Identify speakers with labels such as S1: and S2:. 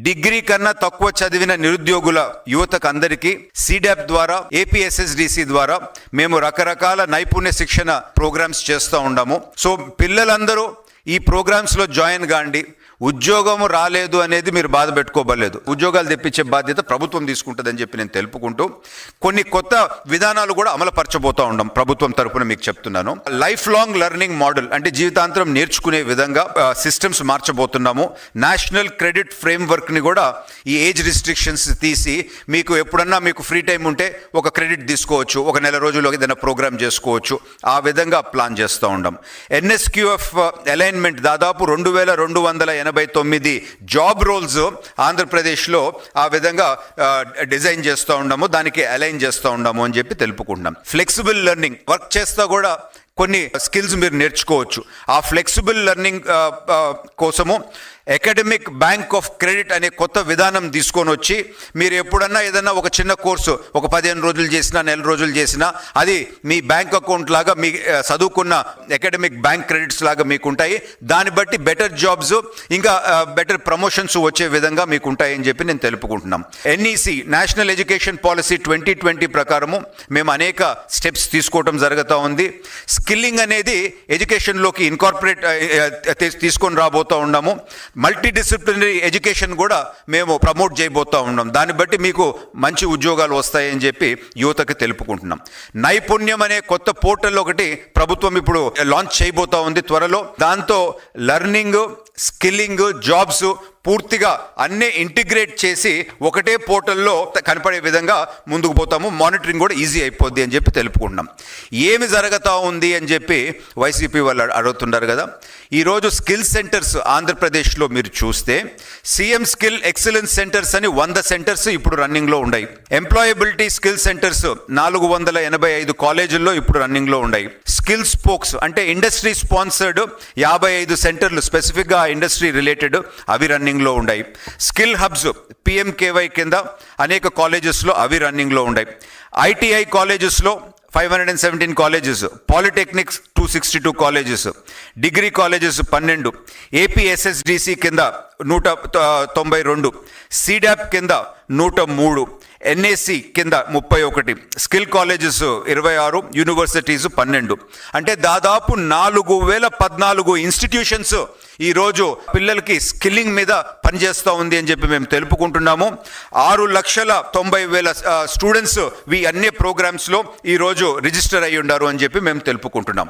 S1: Degree కన్నా తక్కువ చదివిన నిరుద్యోగుల యువతకు అందరికీ సీడాప్ ద్వారా ఏపీఎస్ఎస్డిసి ద్వారా మేము రకరకాల నైపుణ్య శిక్షణ ప్రోగ్రామ్స్ చేస్తూ ఉన్నాము. సో పిల్లలందరూ ఈ ప్రోగ్రామ్స్లో జాయిన్ కాండి. ఉద్యోగం రాలేదు అనేది మీరు బాధ పెట్టుకోబడలేదు. ఉద్యోగాలు తెప్పించే బాధ్యత ప్రభుత్వం తీసుకుంటుందని చెప్పి నేను తెలుపుకుంటూ కొన్ని కొత్త విధానాలు కూడా అమలుపరచబోతూ ఉన్నాం ప్రభుత్వం తరపున మీకు చెప్తున్నాను. లైఫ్ లాంగ్ లెర్నింగ్ మోడల్ అంటే జీవితాంతరం నేర్చుకునే విధంగా సిస్టమ్స్ మార్చబోతున్నాము. నేషనల్ క్రెడిట్ ఫ్రేమ్వర్క్ని కూడా ఈ ఏజ్ రిస్ట్రిక్షన్స్ తీసి మీకు ఎప్పుడన్నా మీకు ఫ్రీ టైం ఉంటే ఒక క్రెడిట్ తీసుకోవచ్చు, ఒక నెల రోజుల్లో ఏదైనా ప్రోగ్రామ్ చేసుకోవచ్చు. ఆ విధంగా ప్లాన్ చేస్తూ ఉన్నాం. ఎన్ఎస్క్యూఎఫ్ అలైన్మెంట్ దాదాపు 2289 జాబ్ రోల్స్ ఆంధ్రప్రదేశ్లో ఆ విధంగా డిజైన్ చేస్తూ ఉన్నాము, దానికి అలైన్ చేస్తూ ఉన్నాము అని చెప్పి తెలుపుకుంటున్నాం. ఫ్లెక్సిబుల్ లెర్నింగ్ వర్క్ చేస్తా కూడా కొన్ని స్కిల్స్ మీరు నేర్చుకోవచ్చు. ఆ ఫ్లెక్సిబుల్ లెర్నింగ్ కోసము అకాడమిక్ బ్యాంక్ ఆఫ్ క్రెడిట్ అనే కొత్త విధానం తీసుకొని వచ్చి మీరు ఎప్పుడన్నా ఏదన్నా ఒక చిన్న కోర్సు ఒక 15 రోజులు చేసినా నెల రోజులు చేసినా అది మీ బ్యాంక్ అకౌంట్ లాగా మీ చదువుకున్న అకాడమిక్ బ్యాంక్ క్రెడిట్స్ లాగా మీకు ఉంటాయి. దాన్ని బట్టి బెటర్ జాబ్స్ ఇంకా బెటర్ ప్రమోషన్స్ వచ్చే విధంగా మీకు ఉంటాయని చెప్పి నేను తెలుపుకుంటున్నాం. ఎన్ఈసి నేషనల్ ఎడ్యుకేషన్ పాలసీ 2020 ప్రకారము మేము అనేక స్టెప్స్ తీసుకోవడం జరుగుతూ ఉంది. స్కిల్లింగ్ అనేది ఎడ్యుకేషన్లోకి ఇన్కార్పొరేట్ తీసుకొని రాబోతూ ఉన్నాము. మల్టీ డిసిప్లినరీ ఎడ్యుకేషన్ కూడా మేము ప్రమోట్ చేయబోతూ ఉన్నాం. దాన్ని బట్టి మీకు మంచి ఉద్యోగాలు వస్తాయని చెప్పి యువతకు తెలుపుకుంటున్నాం. నైపుణ్యం అనే కొత్త పోర్టల్ ఒకటి ప్రభుత్వం ఇప్పుడు లాంచ్ చేయబోతూ ఉంది త్వరలో. దాంతో లెర్నింగ్, స్కిల్లింగ్, జాబ్స్ పూర్తిగా అన్నీ ఇంటిగ్రేట్ చేసి ఒకటే పోర్టల్లో కనపడే విధంగా ముందుకు పోతాము. మానిటరింగ్ కూడా ఈజీ అయిపోద్ది అని చెప్పి తెలుపుకుంటున్నాం. ఏమి జరుగుతూ ఉంది అని చెప్పి వైసీపీ వాళ్ళు అడుగుతున్నారు కదా. ఈరోజు స్కిల్ సెంటర్స్ ఆంధ్రప్రదేశ్లో మీరు చూస్తే సీఎం స్కిల్ ఎక్సలెన్స్ సెంటర్స్ అని 100 సెంటర్స్ ఇప్పుడు రన్నింగ్లో ఉన్నాయి. ఎంప్లాయబిలిటీ స్కిల్ సెంటర్స్ 485 కాలేజీల్లో ఇప్పుడు రన్నింగ్లో ఉన్నాయి. స్కిల్ స్పోక్స్ అంటే ఇండస్ట్రీ స్పాన్సర్డ్ 55 సెంటర్లు స్పెసిఫిక్గా ఇండస్ట్రీ రిలేటెడ్ అవి రన్నింగ్లో ఉన్నాయి. స్కిల్ హబ్స్ పిఎంకేవై కింద అనేక కాలేజెస్లో అవి రన్నింగ్లో ఉన్నాయి. ఐటీఐ కాలేజెస్లో 517 colleges, polytechnics 262 colleges, degree colleges 12, APSSDC కింద 192, సీడాప్ కింద 103, ఎన్ఏసి కింద 31, స్కిల్ కాలేజెస్ 26, యూనివర్సిటీస్ 12. అంటే దాదాపు 4014 ఇన్స్టిట్యూషన్స్ ఈరోజు పిల్లలకి స్కిల్లింగ్ మీద పనిచేస్తూ ఉంది అని చెప్పి మేము తెలుపుకుంటున్నాము. 6,90,000 స్టూడెంట్స్ అన్ని ప్రోగ్రామ్స్లో ఈరోజు రిజిస్టర్ అయ్యి ఉన్నారు అని చెప్పి మేము తెలుపుకుంటున్నాం.